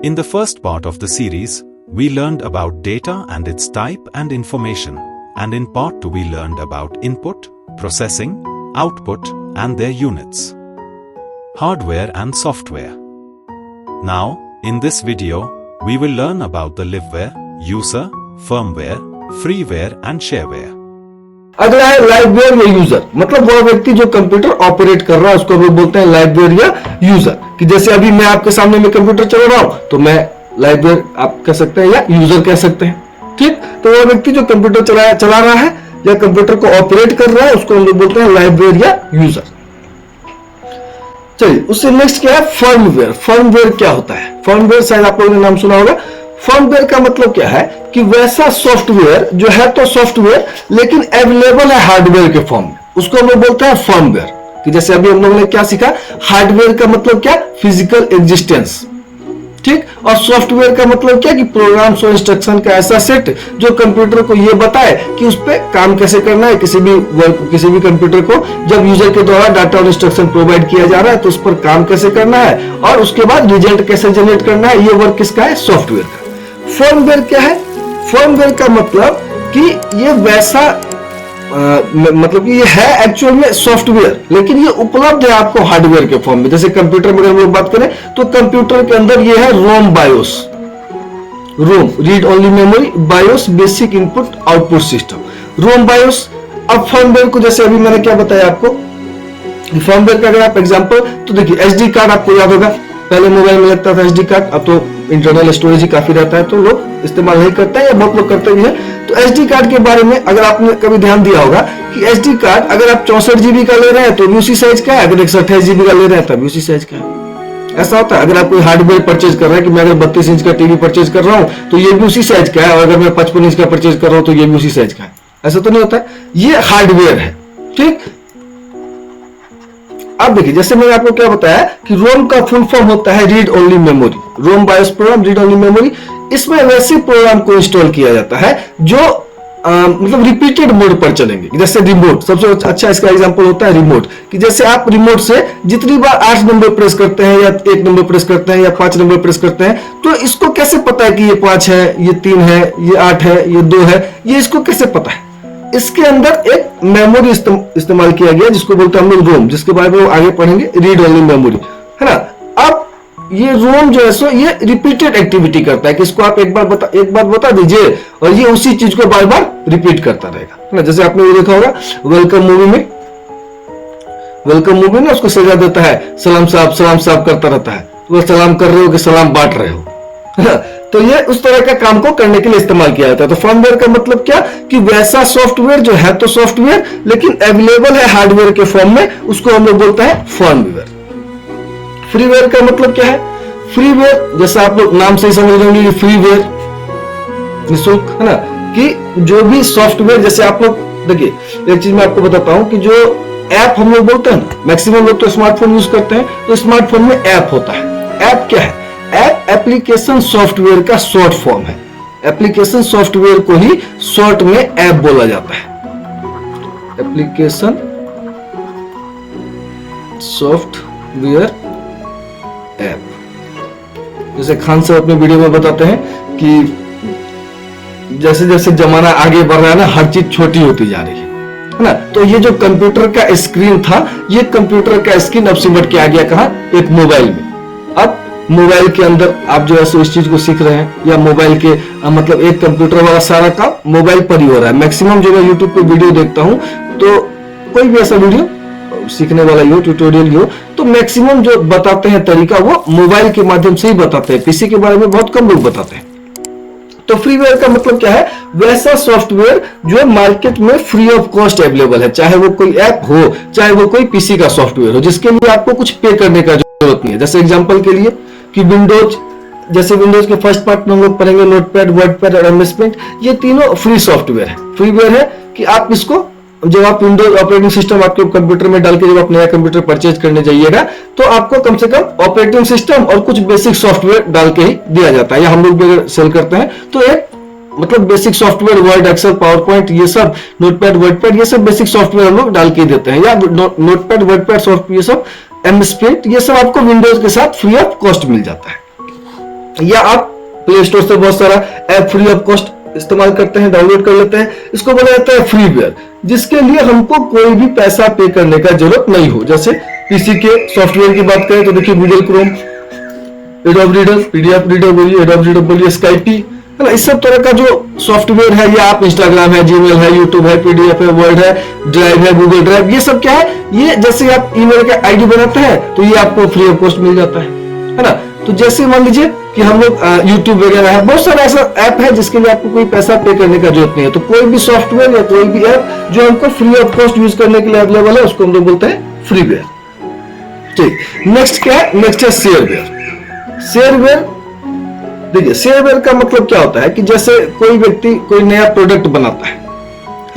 In the first part of the series, we learned about data and its type and information, and in part 2 we learned about input, processing, output, and their units. Hardware and software. Now, in this video, we will learn about the liveware, user, firmware, freeware and shareware. अगला है लाइववेयर या user, मतलब वह व्यक्ति जो computer operate कर रहा है उसको हम बोलते हैं लाइववेयर या यूजर। कि जैसे अभी मैं आपके सामने में कंप्यूटर चला रहा हूं तो मैं लाइववेयर आप कह सकते हैं या यूजर कह सकते हैं। ठीक, तो वह व्यक्ति जो कंप्यूटर चला रहा है या कंप्यूटर को ऑपरेट कर रहा है उसको हम लोग बोलते हैं लाइववेयर या यूजर। चलिए, उससे नेक्स्ट क्या है फर्मवेयर। फर्मवेयर क्या होता है? फर्मवेयर शायद आप लोगों ने नाम सुना होगा। फर्मवेयर का मतलब क्या है कि वैसा सॉफ्टवेयर जो है तो सॉफ्टवेयर लेकिन अवेलेबल है हार्डवेयर के फॉर्म में, उसको हम लोग बोलते हैं फर्मवेयर। कि जैसे अभी हम लोगों ने क्या सीखा, हार्डवेयर का मतलब क्या, फिजिकल एग्जिस्टेंस। ठीक, और सॉफ्टवेयर का मतलब क्या कि प्रोग्राम्स और इंस्ट्रक्शन का ऐसा सेट जो कंप्यूटर को यह बताए कि उस पर काम कैसे करना है। किसी भी कंप्यूटर को जब यूजर के द्वारा डाटा और इंस्ट्रक्शन प्रोवाइड किया जा रहा है तो उस पर काम कैसे करना है और उसके बाद रिजल्ट कैसे जनरेट करना है, ये वर्क किसका है, सॉफ्टवेयर का। फर्मवेयर क्या है? फर्मवेयर का मतलब कि ये वैसा मतलब कि ये है एक्चुअल में सॉफ्टवेयर लेकिन ये उपलब्ध है आपको हार्डवेयर के फॉर्म में। जैसे कंप्यूटर में हम लोग बात करें तो कंप्यूटर के अंदर ये है ROM BIOS, ROM read only memory, BIOS basic input output system, ROM BIOS. अब फर्मवेयर को जैसे अभी मैंने क्या बताया आपको, फर्मवेयर का अगर आप एग्जांपल तो देखिए एसडी कार्ड आपको याद होगा, पहले मोबाइल में लगता था एसडी कार्ड, अब तो इंटरनल स्टोरेज ही काफी रहता है तो लोग इस्तेमाल नहीं करते हैं या बहुत लोग करते भी हैं। तो एसडी कार्ड के बारे में अगर आपने कभी ध्यान दिया होगा कि एसडी कार्ड अगर आप 64 जीबी का ले रहे हैं तो भी उसी साइज का है, अगर 128 जीबी का ले रहे हैं तब भी उसी साइज का है। ऐसा होता है। अगर आप कोई हार्डवेयर परचेज कर रहे हैं कि मैं अगर 32 इंच का टीवी परचेज कर रहा हूं तो ये भी उसी साइज का है, और अगर मैं 55 इंच का परचेज कर रहा हूं तो ये भी उसी साइज का है। ऐसा तो नहीं होता है, ये हार्डवेयर है। ठीक, अब देखिए जैसे मैंने आपको क्या बताया कि रोम का फुल फॉर्म होता है read only memory, ROM BIOS program, read only memory. इसमें वैसे प्रोग्राम को इंस्टॉल किया जाता है जो मतलब रिपीटेड मोड पर चलेंगे। जैसे रिमोट, सबसे अच्छा इसका एग्जांपल होता है रिमोट। कि जैसे आप रिमोट से जितनी बार 8 नंबर प्रेस करते हैं या 1 नंबर प्रेस करते हैं या 5 नंबर प्रेस करते हैं तो इसको कैसे पता है कि ये 5 है, ये 3 है, ये 8 है, ये 2 है, ये इसको कैसे पता है? इसके अंदर एक मेमोरी इस्तेमाल किया गया जिसको बोलते हैं हम लोग रोम, जिसके बारे में आगे पढ़ेंगे, रीड ओनली मेमोरी, है ना। अब ये रोम जो है सो ये रिपीटेड एक्टिविटी करता है कि इसको आप एक बार बता दीजिए और ये उसी चीज को बार बार रिपीट करता रहेगा, है ना। जैसे आपने ये देखा होगा वेलकम मूवी में उसको सजा देता है, सलाम साहब करता रहता है, वो सलाम कर रहे हो कि सलाम बांट रहे हो, है ना। तो ये उस तरह का काम को करने के लिए इस्तेमाल किया जाता है। तो फर्मवेयर का मतलब क्या कि वैसा सॉफ्टवेयर जो है तो सॉफ्टवेयर लेकिन अवेलेबल है हार्डवेयर के फॉर्म में, उसको हम लोग बोलते हैं फर्मवेयर। फ्रीवेयर का मतलब क्या है? फ्रीवेयर जैसा आप लोग नाम से ही समझ रहे होंगे, फ्रीवेयर निःशुल्क, है ना। कि जो भी सॉफ्टवेयर, जैसे आप लोग देखिए एक चीज मैं आपको बताता हूं कि जो ऐप हम लोग बोलते हैं, मैक्सिमम लोग तो स्मार्टफोन यूज करते हैं, तो स्मार्टफोन में ऐप होता है। ऐप क्या है? ऐप एप्लीकेशन सॉफ्टवेयर का शॉर्ट फॉर्म है। एप्लीकेशन सॉफ्टवेयर को ही शॉर्ट में ऐप बोला जाता है। Application software app. जैसे खान साहब अपने वीडियो में बताते हैं कि जैसे जैसे जमाना आगे बढ़ रहा है ना, हर चीज छोटी होती जा रही है ना। तो ये जो कंप्यूटर का स्क्रीन था, ये कंप्यूटर का स्क्रीन अब सिमट के आ गया कहां? एक मोबाइल में। अब मोबाइल के अंदर आप जो है इस चीज को सीख रहे हैं, या मोबाइल के मतलब एक कंप्यूटर वाला सारा काम मोबाइल पर ही हो रहा है। मैक्सिमम जो मैं यूट्यूब पे वीडियो देखता हूं तो कोई भी ऐसा वीडियो सीखने वाला हो, ट्यूटोरियल हो, तो मैक्सिमम जो बताते हैं तरीका वो मोबाइल के माध्यम से ही बताते हैं। पीसी के बारे में बहुत कम लोग बताते हैं। तो फ्रीवेयर का मतलब क्या है? वैसा सॉफ्टवेयर जो मार्केट में फ्री ऑफ कॉस्ट अवेलेबल है, चाहे वो कोई ऐप हो, चाहे वो कोई पीसी का सॉफ्टवेयर हो, जिसके लिए आपको कुछ पे करने का जरूरत नहीं है। जैसे एग्जांपल के लिए कि विंडोज, जैसे विंडोज के फर्स्ट पार्ट में हम लोग पढ़ेंगे नोटपैड, वर्डपैड और एमएस पेंट, ये तीनों फ्री सॉफ्टवेयर है। फ्रीवेयर है कि आप इसको जब आप विंडोज ऑपरेटिंग सिस्टम आपके कंप्यूटर में डाल के जब आप नया कंप्यूटर परचेज करने जाइएगा तो आपको कम से कम ऑपरेटिंग सिस्टम और कुछ बेसिक सॉफ्टवेयर डाल के ही दिया जाता है। या हम लोग भी अगर सेल करते हैं तो एक मतलब basic software, word, excel, power point, ये सब, नोटपैड, वर्डपैड, ये सब बेसिक सॉफ्टवेयर हम लोग डाल के देते हैं। या नोटपैड, वर्डपैड सॉफ्टवेयर, ये सब एमएस पेंट, ये सब आपको विंडोज के साथ फ्री ऑफ कॉस्ट मिल जाता है। या आप प्ले स्टोर से बहुत सारा ऐप फ्री ऑफ कॉस्ट इस्तेमाल करते हैं, डाउनलोड कर लेते हैं। इसको बोला जाता है फ्रीवेयर, जिसके लिए हमको कोई भी पैसा पे करने का जरूरत नहीं हो। जैसे पीसी के सॉफ्टवेयर की बात करें तो देखिए Google Chrome, adobe reader, PDF reader बोलिए, एडोब रीडर बोलिए, स्काइपी, है ना, इस सब तरह का जो सॉफ्टवेयर है, या आप इंस्टाग्राम है, जीमेल है, यूट्यूब है, पीडीएफ है, वर्ड है, ड्राइव है, गूगल ड्राइव, ये सब क्या है, ये जैसे आप ईमेल का आईडी बनाते हैं तो ये आपको फ्री ऑफ कॉस्ट मिल जाता है ना। तो जैसे मान लीजिए कि हम लोग यूट्यूब वगैरह है, बहुत सारा ऐसा ऐप है जिसके लिए आपको कोई पैसा पे करने का जरूरत नहीं है। तो कोई भी सॉफ्टवेयर या कोई भी ऐप जो हमको फ्री ऑफ कॉस्ट यूज करने के लिए अवेलेबल है, उसको हम लोग बोलते हैं फ्रीवेयर। ठीक, नेक्स्ट क्या है? नेक्स्ट है शेयरवेयर। शेयरवेयर, देखिए शेयरवेयर का मतलब क्या होता है कि जैसे कोई व्यक्ति कोई नया प्रोडक्ट बनाता है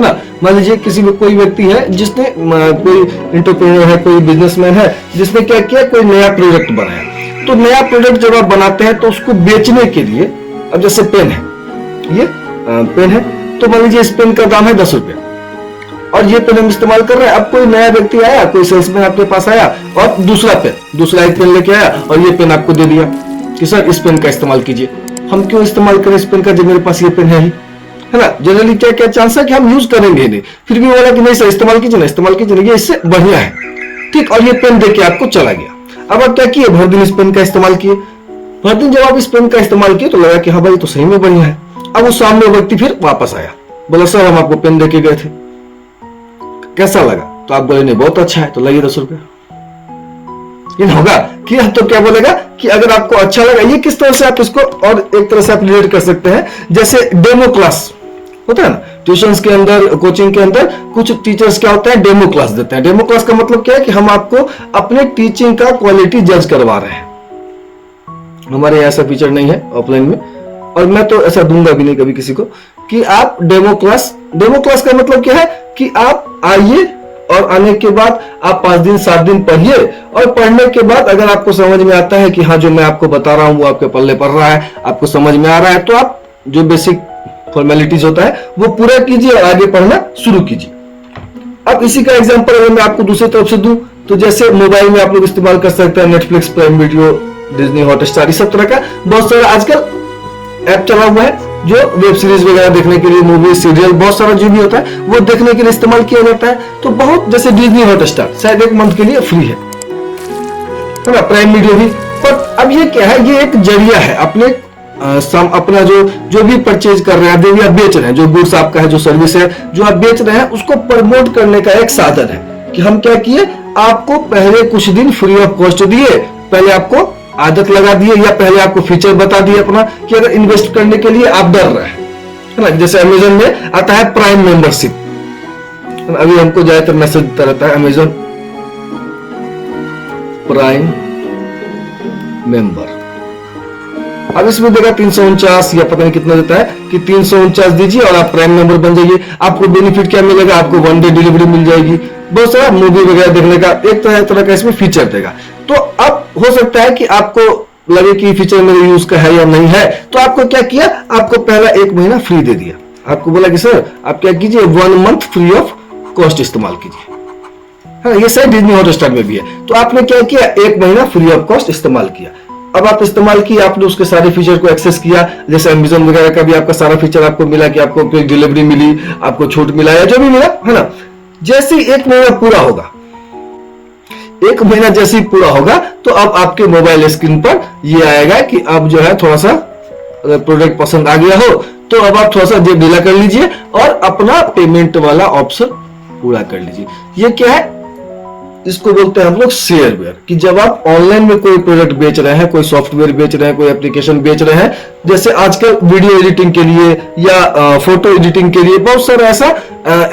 ना, मान लीजिए किसी में कोई व्यक्ति है जिसने कोई एंटरप्रेन्योर है, कोई बिजनेसमैन है जिसने क्या किया, कोई नया प्रोडक्ट बनाया। तो नया प्रोडक्ट जब आप बनाते हैं तो उसको बेचने के लिए, अब जैसे पेन है, ये पेन है, तो मान लीजिए इस पेन का दाम है 10 रुपए और ये पेन हम इस्तेमाल कर रहे हैं। अब कोई नया व्यक्ति आया, कोई सेल्समैन आपके पास आया और दूसरा एक पेन लेके आया और ये पेन आपको दे दिया कि सर इस पेन का इस्तेमाल कीजिए। हम क्यों इस्तेमाल करें इस पेन का जब मेरे पास ये पेन है ही, है ना। जनरली क्या क्या चांस है कि हम यूज करेंगे नहीं, फिर भी बोला कि नहीं सर इस्तेमाल कीजिए ना, इस्तेमाल कीजिए, ये इससे बढ़िया है, ठीक, और ये पेन देके आपको चला गया। अब आप क्या किए, भर दिन इस पेन का इस्तेमाल किए। भर दिन जब आप इस पेन का इस्तेमाल किए तो लगा कि हाँ भाई तो सही में बढ़िया है। अब उस सामने व्यक्ति फिर वापस आया, बोला सर हम आपको पेन देके गए थे, कैसा लगा? तो आप बोले नहीं बहुत अच्छा है, तो लगे 10 रुपए। ये होगा कि तो क्या बोलेगा कि अगर आपको अच्छा लगा, ये किस तरह से आप इसको और एक तरह से आप रिलेट कर सकते हैं, जैसे डेमो क्लास होता है ना, ट्यूशंस के अंदर, कोचिंग के अंदर कुछ टीचर्स क्या होता है, डेमो क्लास देते हैं। डेमो क्लास का मतलब क्या है कि हम आपको अपने टीचिंग का क्वालिटी जज करवा रहे हैं। हमारे यहाँ ऐसा फीचर नहीं है ऑफलाइन में, और मैं तो ऐसा दूंगा भी नहीं कभी किसी को कि आप डेमो क्लास का मतलब क्या है कि आप आइए और आने के बाद आप 5 दिन 7 दिन पढ़िए, और पढ़ने के बाद अगर आपको समझ में आता है कि हाँ जो मैं आपको बता रहा हूं वो आपके पल्ले पड़ रहा है, आपको समझ में आ रहा है, तो आप जो बेसिक फॉर्मेलिटीज होता है वो पूरा कीजिए और आगे पढ़ना शुरू कीजिए। अब इसी का एग्जांपल अगर मैं आपको दूसरी तरफ से दूं तो जैसे मोबाइल में आप लोग इस्तेमाल कर सकते हैं Netflix, prime video, Disney Hotstar, इस सब तरह का बहुत सारा आजकल ऐप चला हुआ है जो वेब सीरीज वगैरह देखने के लिए, मूवी, सीरियल, बहुत सारा जो भी होता है वो देखने के लिए इस्तेमाल किया जाता है। तो बहुत जैसे डिज्नी हॉटस्टार शायद 1 मंथ के लिए फ्री है ना, प्राइम वीडियो भी। पर अब ये क्या है, ये एक जरिया है अपना जो भी परचेज कर रहे हैं, जो भी आप बेच रहे हैं, जो गुड्स आपका है, जो सर्विस है जो आप बेच रहे हैं, उसको प्रमोट करने का एक साधन है कि हम क्या किए, आपको पहले कुछ दिन फ्री ऑफ कॉस्ट दिए, पहले आपको आदत लगा दिए, या पहले आपको फीचर बता दिए अपना कि अगर इन्वेस्ट करने के लिए आप डर रहे हैं, है ना। जैसे अमेजन में आता है प्राइम मेंबरशिप, अभी हमको ज्यादातर मैसेज देता रहता है अमेजन प्राइम मेंबर। अब इसमें देगा 349 या पता नहीं कितना देता है कि 349 दीजिए और आप प्राइम मेंबर बन जाइए। आपको बेनिफिट क्या मिलेगा, आपको 1 डे डिलीवरी मिल जाएगी, बहुत सारा मूवी वगैरह देखने का एक तरह का इसमें फीचर देगा। तो अब हो सकता है कि आपको लगे कि फीचर मेरे यूज का है या नहीं है, तो आपको क्या किया, आपको पहला 1 महीना फ्री दे दिया। आपको बोला कि सर आप क्या कीजिए 1 मंथ फ्री ऑफ कॉस्ट इस्तेमाल कीजिए, हाँ ये शायद डिज्नी हॉटस्टार में भी है। तो आपने क्या किया, 1 महीना फ्री ऑफ कॉस्ट इस्तेमाल किया। अब आप इस्तेमाल किए, आपने उसके सारे फीचर को एक्सेस किया, जैसे अमेजन वगैरह का भी आपका सारा फीचर आपको मिला कि आपको कोई डिलीवरी मिली, आपको छूट मिला या जो भी मिला, है ना। जैसे 1 महीना पूरा होगा, 1 महीना जैसे ही पूरा होगा तो अब आपके मोबाइल स्क्रीन पर ये आएगा कि अब जो है थोड़ा सा अगर प्रोडक्ट पसंद आ गया हो तो अब आप थोड़ा सा जेब ढीला कर लीजिए और अपना पेमेंट वाला ऑप्शन पूरा कर लीजिए। ये क्या है, इसको बोलते हैं हम लोग शेयरवेयर, कि जब आप ऑनलाइन में कोई प्रोडक्ट बेच रहे हैं, कोई सॉफ्टवेयर बेच रहे हैं, कोई एप्लीकेशन बेच रहे हैं, जैसे आजकल वीडियो एडिटिंग के लिए या फोटो एडिटिंग के लिए बहुत सारा ऐसा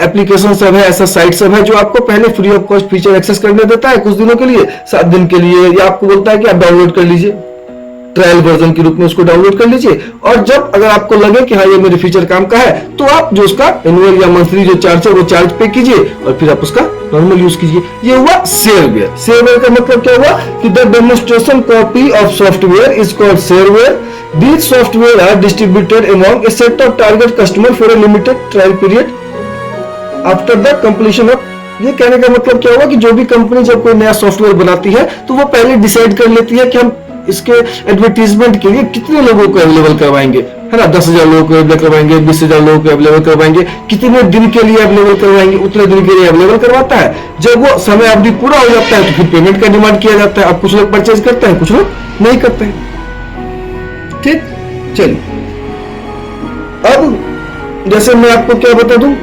एप्लीकेशन सब है, ऐसा साइट सब है जो आपको पहले free of cost feature access करने देता है कुछ दिनों के लिए, 7 दिन के लिए, या आपको बोलता है कि आप डाउनलोड कर लीजिए, ट्रायल वर्जन के रूप में उसको डाउनलोड कर लीजिए, और जब अगर आपको लगे कि हाँ ये मेरे फीचर काम का है तो आप जो उसका एनुअल या मंथली जो चार्ज है वो चार्ज पे कीजिए और फिर आप उसका नॉर्मल यूज कीजिए। ये हुआ शेयरवेयर। शेयरवेयर का मतलब क्या हुआ कि the demonstration copy of software is called shareware. These software are distributed among a set of target customer for a limited trial period after the completion of। ये कहने का मतलब क्या हुआ कि जो भी कंपनी जब कोई नया सॉफ्टवेयर बनाती है तो वो पहले डिसाइड कर लेती है कि हम इसके एडवर्टीजमेंट के लिए कितने लोगों को अवेलेबल करवाएंगे, है ना, 10,000 लोगों को अवेलेबल करवाएंगे, 20,000 लोगों को अवेलेबल करवाएंगे, कितने दिन के लिए अवेलेबल करवाएंगे, उतने दिन के लिए अवेलेबल करवाता है। जब वो समय अवधि पूरा हो जाता है तो फिर पेमेंट का डिमांड किया जाता है। अब कुछ लोग परचेज करते हैं, कुछ लोग नहीं करते हैं। ठीक, चलिए अब जैसे मैं आपको क्या बता दूं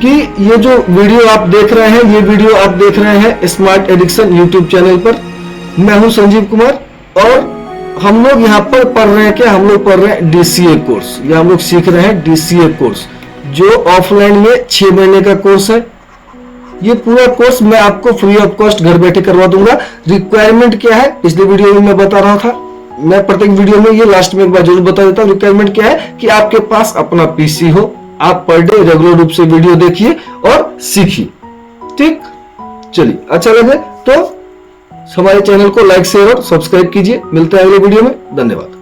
कि ये जो वीडियो आप देख रहे हैं, ये वीडियो आप देख रहे हैं स्मार्ट एडिक्शन यूट्यूब चैनल पर। मैं हूं संजीव कुमार और हम लोग यहाँ पर पढ़ रहे हैं क्या, हम लोग पढ़ रहे हैं डीसीए कोर्स, या हम लोग सीख रहे हैं डीसीए कोर्स, जो ऑफलाइन में 6 महीने का कोर्स है। ये पूरा कोर्स मैं आपको फ्री ऑफ कॉस्ट घर बैठे करवा दूंगा। रिक्वायरमेंट क्या है, पिछले वीडियो में मैं बता रहा था, मैं प्रत्येक वीडियो में ये लास्ट में एक बार जरूर बता देता हूँ। रिक्वायरमेंट क्या है कि आपके पास अपना पीसी हो, आप पर डे रेगुलर रूप से वीडियो देखिए और सीखिए। ठीक, चलिए अच्छा लगे तो हमारे चैनल को लाइक शेयर और सब्सक्राइब कीजिए। मिलते हैं अगले वीडियो में, धन्यवाद।